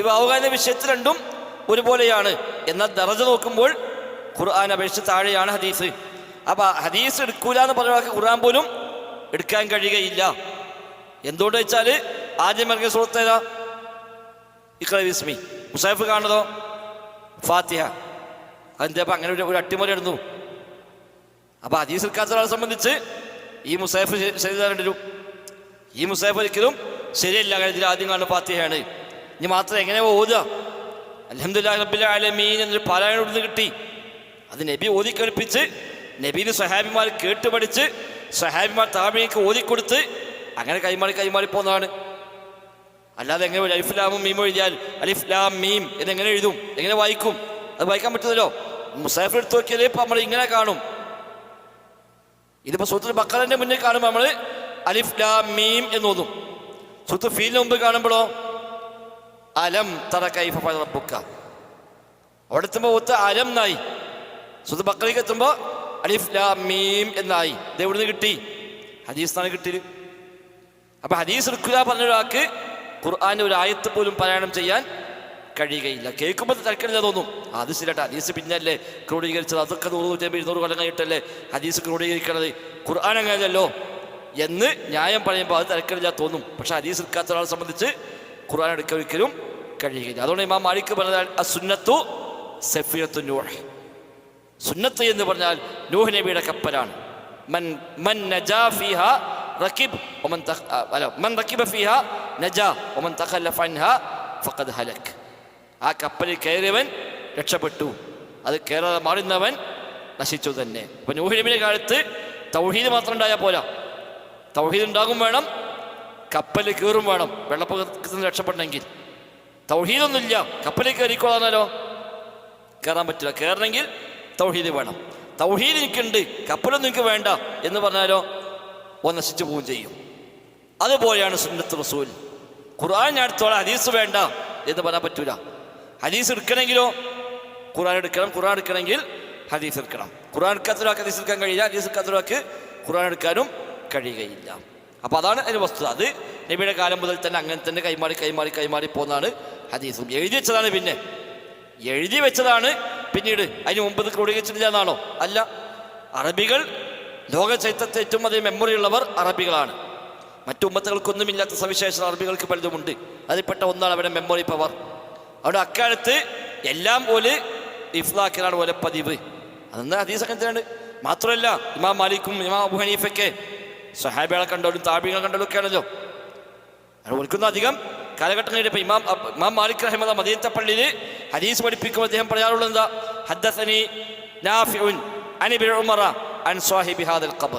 ഇവ അവകാശ വിഷയത്തിൽ രണ്ടും ഒരുപോലെയാണ്. എന്നാൽ ദറജ നോക്കുമ്പോൾ ഖുർആൻ അപേക്ഷിച്ച് താഴെയാണ് ഹദീസ്. അപ്പൊ ഹദീസ് എടുക്കൂല എന്ന് പറയുന്ന ഖുർആൻ പോലും എടുക്കാൻ കഴിയുകയില്ല. എന്തുകൊണ്ട് വെച്ചാൽ ആദ്യം ഇറങ്ങിയ സൂറത്ത് ഏതാ? ഇഖ്റ ബിസ്മി. മുസാഫ് കാണുന്നതോ ഫാത്തിഹ. അതെന്താ അപ്പം അങ്ങനെ ഒരു അട്ടിമറി ഇടുന്നു? അപ്പൊ ഹദീസ് എടുക്കാത്ത ഒരാളെ സംബന്ധിച്ച് ഈ മുസാഫ് ശരിയാകേണ്ടി. ഈ മുസാഫ് ഒരിക്കലും ശരിയല്ല. ഇതിൽ ആദ്യം കാണുന്ന ഫാത്തിഹയാണ്. ഇനി മാത്രം എങ്ങനെ ഓതുക? അൽഹംദുലില്ലാഹി റബ്ബിൽ ആലമീൻ എന്നൊരു പാരായണം ഇവിടുന്ന് കിട്ടി. അത് നബി ഓതി കേൾപ്പിച്ച്, നബീന് സഹാബിമാർ കേട്ടുപഠിച്ച്, സഹാബിമാർ താബഈക്ക് ഓതിക്കൊടുത്ത് അങ്ങനെ കൈമാറി പോകുന്നതാണ്. അല്ലാതെ എങ്ങനെ അലിഫ് ലാമും മീമും എഴുതിയാൽ അലിഫ് ലാം മീം എന്നെങ്ങനെ എഴുതും? എങ്ങനെ വായിക്കും? അത് വായിക്കാൻ പറ്റുന്നല്ലോ. മുസാഫ് എടുത്ത് നോക്കിയാലേ ഇപ്പം നമ്മൾ ഇങ്ങനെ കാണും. ഇതിപ്പോൾ സൂറത്തുൽ ബഖറന്റെ മുന്നിൽ കാണുമ്പോൾ നമ്മൾ അലിഫ് ലാം മീം എന്ന് ഓതും. സൂറത്തുൽ ഫീലിന് മുമ്പ് കാണുമ്പോഴോ അലം തറ കൈഫ ഫഅല റബ്ബുക. അവിടെ എത്തുമ്പോൾ ഒത്ത് അലം എന്നായി. സൂറത്തുൽ ബഖറയ്ക്ക് എത്തുമ്പോൾ അലിഫ് ലാം മീം എന്നായി. ഇത് എവിടുന്ന് കിട്ടി? ഹദീസാണ് കിട്ടിയത്. അപ്പൊ ഹദീസ് എടുക്കുക പറഞ്ഞ ഒരാൾക്ക് ഖുർആന്റെ ഒരു ആയത്ത് പോലും പാരായണം ചെയ്യാൻ കഴിയുകയില്ല. കേൾക്കുമ്പോൾ തരക്കില്ല തോന്നും. അത് ശരിയാട്ടെ, ഹദീസ് പിന്നല്ലേ ക്രോഡീകരിച്ചത്. അതൊക്കെ 100-200 കൊല്ലം കഴിഞ്ഞിട്ടല്ലേ ഹദീസ് ക്രോഡീകരിക്കണത്. ഖുർആൻ അങ്ങനെയല്ലോ എന്ന് ന്യായം പറയുമ്പോൾ അത് തരക്കില്ല തോന്നും. പക്ഷെ ഹദീസ് എടുക്കാത്ത ഒരാളെ സംബന്ധിച്ച് ഖുർആൻ എടുക്കാൻ ഒരിക്കലും കഴിയുകയില്ല. അതുകൊണ്ട് ഇമാം മാലിക് പറഞ്ഞാൽ അസുന്നത്തു സഫീനത്തു നൂഹ്. സുന്നത്ത് എന്ന് പറഞ്ഞാൽ നൂഹ് നബിയുടെ കപ്പലാണ്. മൻ നജാ ഫീഹാ റകിബ് മൻ റകിബ ഫീഹാ നജാ വമൻ തഖല്ലഫ അൻഹാ ഫഖദ് ഹലക്. ആ കപ്പലിൽ കയറിയവൻ രക്ഷപ്പെട്ടു, അത് കയറാതെ മാറുന്നവൻ നശിച്ചു തന്നെ. അപ്പൊ നൂഹ് നബിയുടെ കാലത്ത് തൗഹീദ് മാത്രം ഉണ്ടായാൽ പോരാ. തൗഹീദ് ഉണ്ടാകും വേണം, കപ്പലിൽ കയറും വേണം. വെള്ളപ്പൊക്കത്തിൽ നിന്ന് രക്ഷപ്പെടണമെങ്കിൽ തൗഹീദൊന്നുമില്ല, കപ്പലിൽ കയറിക്കോളാന്നാലോ കയറാൻ പറ്റില്ല. കയറണമെങ്കിൽ തൗഹീദ് വേണം. തൗഹീദ് എനിക്കുണ്ട്, കപ്പലൊന്നും എനിക്ക് വേണ്ട എന്ന് പറഞ്ഞാലോ നശിച്ചു പോവുകയും ചെയ്യും. അതുപോലെയാണ് സുന്നത്ത് റസൂൽ. ഖുർആൻ ഞാൻ എടുത്തോളാം, ഹദീസ് വേണ്ട എന്ന് പറയാൻ പറ്റൂല. ഹദീസ് എടുക്കണമെങ്കിലോ ഖുർആൻ എടുക്കണം, ഖുർആൻ എടുക്കണമെങ്കിൽ ഹദീസ് എടുക്കണം. ഖുർആൻ എടുക്കാത്ത ഒരാൾക്ക് ഹദീസ് എടുക്കാൻ കഴിയില്ല, ഹദീസ് എടുക്കാത്ത ഒരാൾക്ക് ഖുർആൻ എടുക്കാനും കഴിയുകയില്ല. അപ്പോൾ അതാണ് അതിന് വസ്തുത. അത് നബിയുടെ കാലം മുതൽ തന്നെ അങ്ങനെ തന്നെ കൈമാറി പോകുന്നതാണ് ഹദീസും. എഴുതി വെച്ചതാണ്, പിന്നെ എഴുതി വെച്ചതാണ് പിന്നീട്. അതിന് മുമ്പ് ഇത് ക്രോഡീകരിച്ചിട്ടില്ല എന്നാണോ? അല്ല. അറബികൾ ലോക ചരിത്രത്തെ ഏറ്റവും അധികം മെമ്മറി ഉള്ളവർ അറബികളാണ്. മറ്റു ഉമ്മത്തുകൾക്കൊന്നുമില്ലാത്ത സവിശേഷത അറബികൾക്ക് പലതുമുണ്ട്. അതിൽപ്പെട്ട ഒന്നാണ് അവരുടെ മെമ്മറി പവർ. അവിടെ അക്കാലത്ത് എല്ലാം പോലെ ഇഫ്ലാക്കിലാണ് പോലെ പതിവ്. അതെന്താ ഹദീസ് അങ്ങനത്തെയാണ്. മാത്രമല്ല ഇമാം മാലിക്കും ഇമാം അബൂ ഹനീഫയൊക്കെ സ്വഹാബികളെ കണ്ടോലും താബികളെ കണ്ടോലും ഒക്കെ ആണല്ലോ. ഒരിക്കുന്ന അധികം കാലഘട്ടം കഴിഞ്ഞപ്പോൾ ഇമാം മാലിക് റഹിമഹുല്ലാഹ് മദീനത്തെ പള്ളിയിൽ ഹദീസ് പഠിപ്പിക്കുമ്പോൾ അദ്ദേഹം പറയാറുള്ളത് എന്താ? ഹദ്ദസനി നാഫിഉൻ അൻ ഇബ്നു ഉമറ അൻ സ്വാഹിബി ഹാദൽ ഖബർ.